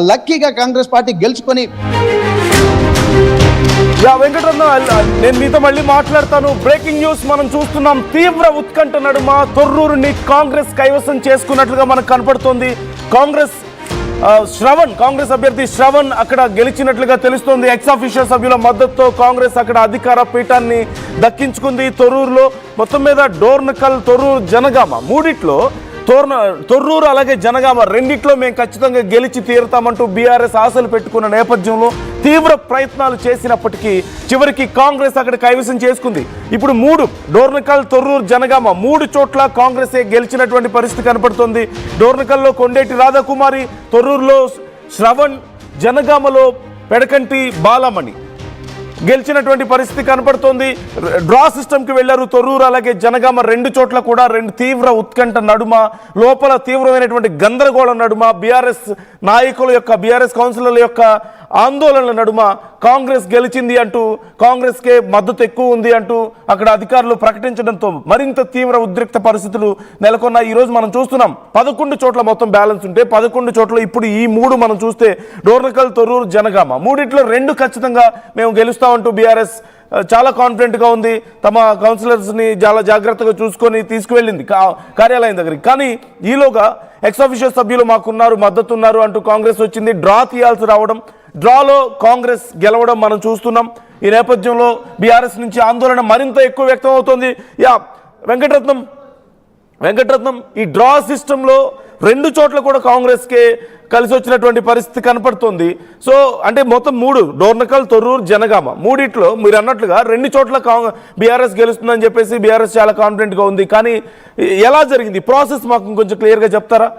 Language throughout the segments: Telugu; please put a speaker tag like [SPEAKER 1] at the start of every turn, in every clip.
[SPEAKER 1] లక్కీగా కాంగ్రెస్ పార్టీ గెలుచుకొని
[SPEAKER 2] వెంకటరత్న, నేను మీతో మళ్ళీ మాట్లాడతాను. బ్రేకింగ్ న్యూస్ మనం చూస్తున్నాం. తీవ్ర ఉత్కంఠ నడుమ తొర్రూరుని కాంగ్రెస్ కైవసం చేసుకున్నట్లుగా మనకు కనపడుతోంది. కాంగ్రెస్ అభ్యర్థి శ్రవణ్ అక్కడ గెలిచినట్లుగా తెలుస్తోంది. ఎక్స్ అఫీషియల్ సభ్యుల మద్దతుతో కాంగ్రెస్ అక్కడ అధికార పీఠాన్ని దక్కించుకుంది. తొర్రూరులో మొత్తం మీద డోర్నకల్, తొర్రూరు, జనగామ మూడిట్లో తొర్రూరు అలాగే జనగామ రెండిట్లో మేము ఖచ్చితంగా గెలిచి తీరుతామంటూ బీఆర్ఎస్ ఆశలు పెట్టుకున్న నేపథ్యంలో తీవ్ర ప్రయత్నాలు చేసినప్పటికీ చివరికి కాంగ్రెస్ అక్కడ కైవసం చేసుకుంది. ఇప్పుడు డోర్నకల్, తొర్రూరు, జనగామ మూడు చోట్ల కాంగ్రెసే గెలిచినటువంటి పరిస్థితి కనపడుతుంది. డోర్నకల్లో కొండేటి రాధాకుమారి, తొర్రూరులో శ్రవణ్, జనగామలో పెడకంటి బాలమణి గెలిచినటువంటి పరిస్థితి కనపడుతోంది. డ్రా సిస్టమ్కి వెళ్లారు తొర్రూరు అలాగే జనగామ రెండు చోట్ల కూడా. తీవ్ర ఉత్కంఠ నడుమ, లోపల తీవ్రమైనటువంటి గందరగోళం నడుమ, బీఆర్ఎస్ నాయకుల యొక్క, బీఆర్ఎస్ కౌన్సిలర్ల యొక్క ఆందోళనల నడుమ కాంగ్రెస్ గెలిచింది అంటూ, కాంగ్రెస్కే మద్దతు ఎక్కువ ఉంది అంటూ అక్కడ అధికారులు ప్రకటించడంతో మరింత తీవ్ర ఉద్రిక్త పరిస్థితులు నెలకొన్నాయి. ఈరోజు మనం చూస్తున్నాం 11 చోట్ల మొత్తం బ్యాలెన్స్ ఉంటే 11 చోట్ల ఇప్పుడు ఈ మనం చూస్తే డోర్నకల్, తొర్రూరు, జనగామ మూడిట్లో 2 ఖచ్చితంగా మేము గెలుస్తామంటూ బీఆర్ఎస్ చాలా కాన్ఫిడెంట్గా ఉంది. తమ కౌన్సిలర్స్ని చాలా జాగ్రత్తగా చూసుకొని తీసుకువెళ్ళింది కార్యాలయం దగ్గరికి. కానీ ఈలోగా ఎక్స్ అఫీషియల్ సభ్యులు మాకున్నారు, మద్దతు ఉన్నారు అంటూ కాంగ్రెస్ వచ్చింది. డ్రా తీయాల్సి రావడం, డ్రాలో కాంగ్రెస్ గెలవడం మనం చూస్తున్నాం. ఈ నేపథ్యంలో బీఆర్ఎస్ నుంచి ఆందోళన మరింత ఎక్కువ వ్యక్తం అవుతోంది. వెంకటరత్నం, ఈ డ్రా సిస్టంలో 2 చోట్ల కూడా కాంగ్రెస్కే కలిసి వచ్చినటువంటి పరిస్థితి కనపడుతుంది. సో అంటే మొత్తం 3 డోర్నకల్, తొర్రూరు, జనగామ మూడిట్లో మీరు అన్నట్లుగా 2 చోట్ల బీఆర్ఎస్ గెలుస్తుందని చెప్పేసి బీఆర్ఎస్ చాలా కాన్ఫిడెంట్గా ఉంది. కానీ ఎలా జరిగింది ప్రాసెస్ మాకు కొంచెం క్లియర్గా చెప్తారా?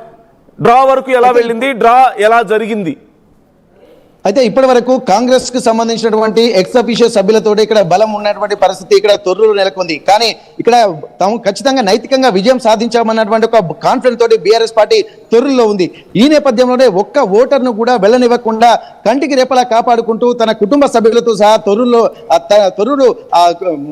[SPEAKER 2] డ్రా వరకు ఎలా వెళ్ళింది, డ్రా ఎలా జరిగింది?
[SPEAKER 1] అయితే ఇప్పటి వరకు కాంగ్రెస్ కు సంబంధించినటువంటి ఎక్స్ అఫీషియల్ సభ్యులతో ఇక్కడ బలం ఉన్నటువంటి పరిస్థితి ఇక్కడ తొర్రూరు నెలకొంది. కానీ ఇక్కడ తాము ఖచ్చితంగా నైతికంగా విజయం సాధించామన్నటువంటి ఒక కాన్ఫిడెన్స్ తోటి బీఆర్ఎస్ పార్టీ తొర్రూరులో ఉంది. ఈ నేపథ్యంలోనే ఒక్క ఓటర్ను కూడా వెళ్ళనివ్వకుండా కంటికి రేపలా కాపాడుకుంటూ తన కుటుంబ సభ్యులతో సహా తొర్రూరు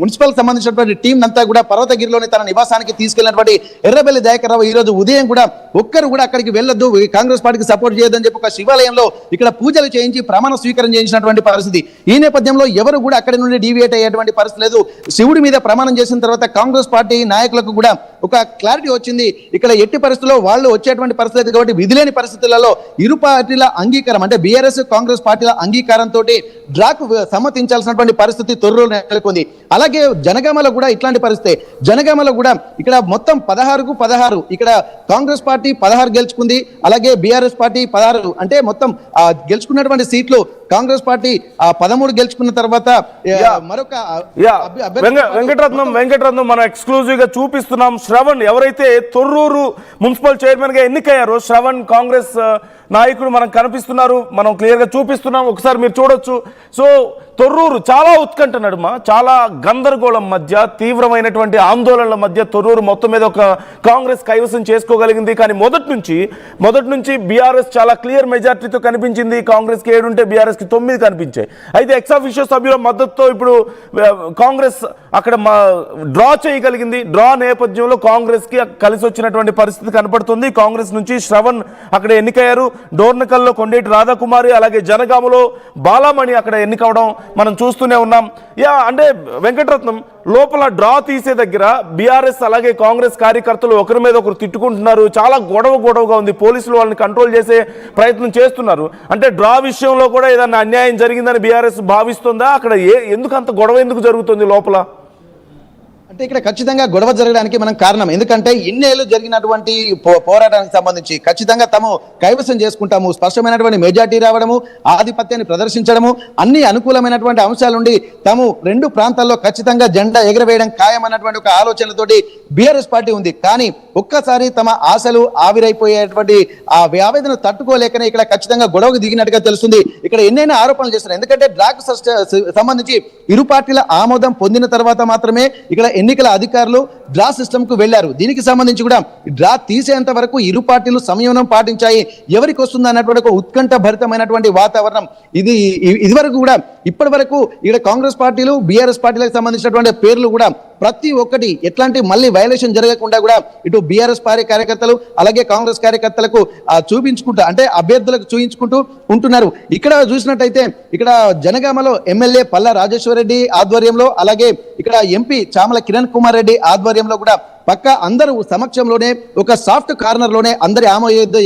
[SPEAKER 1] మున్సిపల్ సంబంధించినటువంటి టీం అంతా కూడా పర్వతగిరిలోని తన నివాసానికి తీసుకెళ్లినటువంటి ఎర్రబెల్లి దయాకర్ రావు ఈ రోజు ఉదయం కూడా ఒక్కరు కూడా అక్కడికి వెళ్ళొద్దు, కాంగ్రెస్ పార్టీకి సపోర్ట్ చేయొద్దని చెప్పి ఒక శివాలయంలో ఇక్కడ పూజలు చేయించి ప్రమాణ స్వీకారం చేయించినటువంటి పరిస్థితి. ఈ నేపథ్యంలో ఎవరు కూడా అక్కడి నుండి డీవియేట్ అయ్యేటువంటి పరిస్థితి లేదు. శివుడి మీద ప్రమాణం చేసిన తర్వాత కాంగ్రెస్ పార్టీ నాయకులకు కూడా ఒక క్లారిటీ వచ్చింది. ఇక్కడ ఎట్టి పరిస్థితుల్లో వాళ్ళు వచ్చేటువంటి పరిస్థితి కాబట్టి విధిలేని పరిస్థితులలో ఇరు పార్టీల అంగీకారం, అంటే బీఆర్ఎస్ కాంగ్రెస్ పార్టీల అంగీకారంతో డ్రాకు సమ్మతించాల్సినటువంటి పరిస్థితి తొర్రూరు నెలకొంది. అలాగే జనగామలో కూడా ఇట్లాంటి పరిస్థితి. జనగామలో కూడా ఇక్కడ మొత్తం 16కు 16 ఇక్కడ కాంగ్రెస్ పార్టీ 16 గెలుచుకుంది, అలాగే బీఆర్ఎస్ పార్టీ 16, అంటే మొత్తం గెలుచుకున్నటువంటి సీట్లు కాంగ్రెస్ పార్టీ 13 గెలుచుకున్న తర్వాత మరొక
[SPEAKER 2] వెంకటరత్నం మనం ఎక్స్క్లూజివ్ గా చూపిస్తున్నాం. శ్రవణ్ ఎవరైతే తొర్రూరు మున్సిపల్ చైర్మన్ గా ఎన్నికయ్యారో శ్రవణ్ కాంగ్రెస్ నాయకుడు మనకు కనిపిస్తున్నారు, మనం క్లియర్ గా చూపిస్తున్నాం, ఒకసారి మీరు చూడొచ్చు. సో తొర్రూరు చాలా ఉత్కంఠ నడుమ, చాలా గందరగోళం మధ్య, తీవ్రమైనటువంటి ఆందోళనల మధ్య తొర్రూరు మొత్తం మీద ఒక కాంగ్రెస్ కైవసం చేసుకోగలిగింది. కానీ మొదటి నుంచి బీఆర్ఎస్ చాలా క్లియర్ మెజార్టీతో కనిపించింది. కాంగ్రెస్కి 7 ఉంటే బీఆర్ఎస్కి 9 కనిపించాయి. అయితే ఎక్స్ అఫీషియల్ సభ్యుల మద్దతుతో ఇప్పుడు కాంగ్రెస్ అక్కడ డ్రా చేయగలిగింది. డ్రా నేపథ్యంలో కాంగ్రెస్కి కలిసి వచ్చినటువంటి పరిస్థితి కనపడుతుంది. కాంగ్రెస్ నుంచి శ్రవణ్ అక్కడ ఎన్నికయ్యారు. డోర్నకల్లో కొండేటి రాధాకుమారి, అలాగే జనగామలో బాలమణి అక్కడ ఎన్నికవడం మనం చూస్తూనే ఉన్నాం. అంటే వెంకటరత్నం, లోపల డ్రా తీసే దగ్గర బీఆర్ఎస్ అలాగే కాంగ్రెస్ కార్యకర్తలు ఒకరి మీద ఒకరు తిట్టుకుంటున్నారు. చాలా గొడవగా ఉంది. పోలీసులు వాళ్ళని కంట్రోల్ చేసే ప్రయత్నం చేస్తున్నారు. అంటే డ్రా విషయంలో కూడా ఏదైనా అన్యాయం జరిగిందని బీఆర్ఎస్ భావిస్తుందా? అక్కడ ఎందుకు అంత గొడవ ఎందుకు జరుగుతుంది లోపల?
[SPEAKER 1] అంటే ఇక్కడ ఖచ్చితంగా గొడవ జరగడానికి మనం కారణం, ఎందుకంటే ఇన్నేళ్ళు జరిగినటువంటి పోరాటానికి సంబంధించి ఖచ్చితంగా తాము కైవసం చేసుకుంటాము, స్పష్టమైనటువంటి మెజార్టీ రావడము, ఆధిపత్యాన్ని ప్రదర్శించడము, అన్ని అనుకూలమైనటువంటి అంశాలుండి తాము 2 ప్రాంతాల్లో ఖచ్చితంగా జెండా ఎగరవేయడం ఖాయమన్నటువంటి ఒక ఆలోచనతోటి బీఆర్ఎస్ పార్టీ ఉంది. కానీ ఒక్కసారి తమ ఆశలు ఆవిరైపోయేటువంటి ఆ ఆవేదన తట్టుకోలేకనే ఇక్కడ ఖచ్చితంగా గొడవకు దిగినట్టుగా తెలుస్తుంది. ఇక్కడ ఎన్నైనా ఆరోపణలు చేస్తున్నారు. ఎందుకంటే డ్రాకు సంబంధించి ఇరు పార్టీల ఆమోదం పొందిన తర్వాత మాత్రమే ఇక్కడ ఎన్నికల అధికారులు డ్రా సిస్టమ్ కు వెళ్లారు. దీనికి సంబంధించి కూడా డ్రా తీసేంత వరకు ఇరు పార్టీలు సంయమనం పాటించాయి. ఎవరికి వస్తుంది అన్నటువంటి ఒక ఉత్కంఠ భరితమైనటువంటి వాతావరణం ఇదివరకు కూడా ఇప్పటి వరకు ఇక్కడ కాంగ్రెస్ పార్టీలు బీఆర్ఎస్ పార్టీలకు సంబంధించినటువంటి పేర్లు కూడా ప్రతి ఒక్కటి ఎట్లాంటి మళ్ళీ వైలేషన్ జరగకుండా కూడా ఇటు బీఆర్ఎస్ పార్టీ కార్యకర్తలు అలాగే కాంగ్రెస్ కార్యకర్తలకు చూపించుకుంటూ అంటే అభ్యర్థులకు చూపించుకుంటూ ఉంటున్నారు. ఇక్కడ చూసినట్టయితే ఇక్కడ జనగామలో ఎమ్మెల్యే పల్లా రాజేశ్వరరెడ్డి ఆధ్వర్యంలో అలాగే ఇక్కడ ఎంపీ చామల కిరణ్ కుమార్ రెడ్డి ఆధ్వర్యంలో కూడా పక్క అందరూ సమక్షంలోనే ఒక సాఫ్ట్ కార్నర్ లోనే అందరి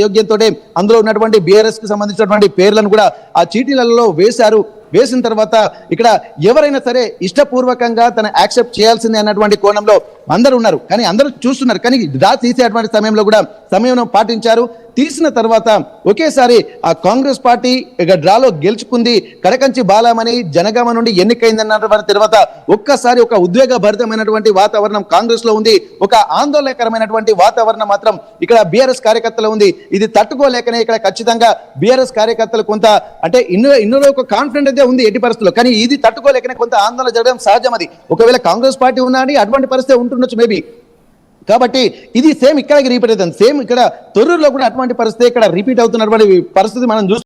[SPEAKER 1] యోగ్యంతో అందులో ఉన్నటువంటి బీఆర్ఎస్ కి సంబంధించినటువంటి పేర్లను కూడా ఆ చీటీలలో వేశారు. వేసిన తర్వాత ఇక్కడ ఎవరైనా సరే ఇష్టపూర్వకంగా తన యాక్సెప్ట్ చేయాల్సిందే అన్నటువంటి కోణంలో అందరూ ఉన్నారు. కానీ అందరూ చూస్తున్నారు. కానీ డ్రా తీసేటువంటి సమయంలో కూడా సమయం పాటించారు. తీసిన తర్వాత ఒకేసారి ఆ కాంగ్రెస్ పార్టీ ఇక డ్రాలో గెలుచుకుంది, కడకంచి బాలమని జనగామ నుండి ఎన్నికైందన్నటువంటి తర్వాత ఒక్కసారి ఒక ఉద్వేగభరితమైనటువంటి వాతావరణం కాంగ్రెస్ లో ఉంది. ఒక ఆందోళనకరమైనటువంటి వాతావరణం మాత్రం ఇక్కడ బీఆర్ఎస్ కార్యకర్తలు ఉంది. ఇది తట్టుకోలేకనే ఇక్కడ ఖచ్చితంగా బీఆర్ఎస్ కార్యకర్తలు కొంత అంటే ఇన్నోలో ఒక కాన్ఫిడెంట్ అయితే ఉంది ఎట్టి పరిస్థితుల్లో. కానీ ఇది తట్టుకోలేకనే కొంత ఆందోళన జరగడం సహజం. అది ఒకవేళ కాంగ్రెస్ పార్టీ ఉన్నా అని అటువంటి పరిస్థితి ఉంటుండొచ్చు మేబీ. కాబట్టి ఇది సేమ్ ఇక్కడ రిపీట్ అవుతుంది. సేమ్ ఇక్కడ తొర్రూరులో కూడా అటువంటి పరిస్థితి ఇక్కడ రిపీట్ అవుతున్నటువంటి పరిస్థితి మనం చూస్తున్నాం.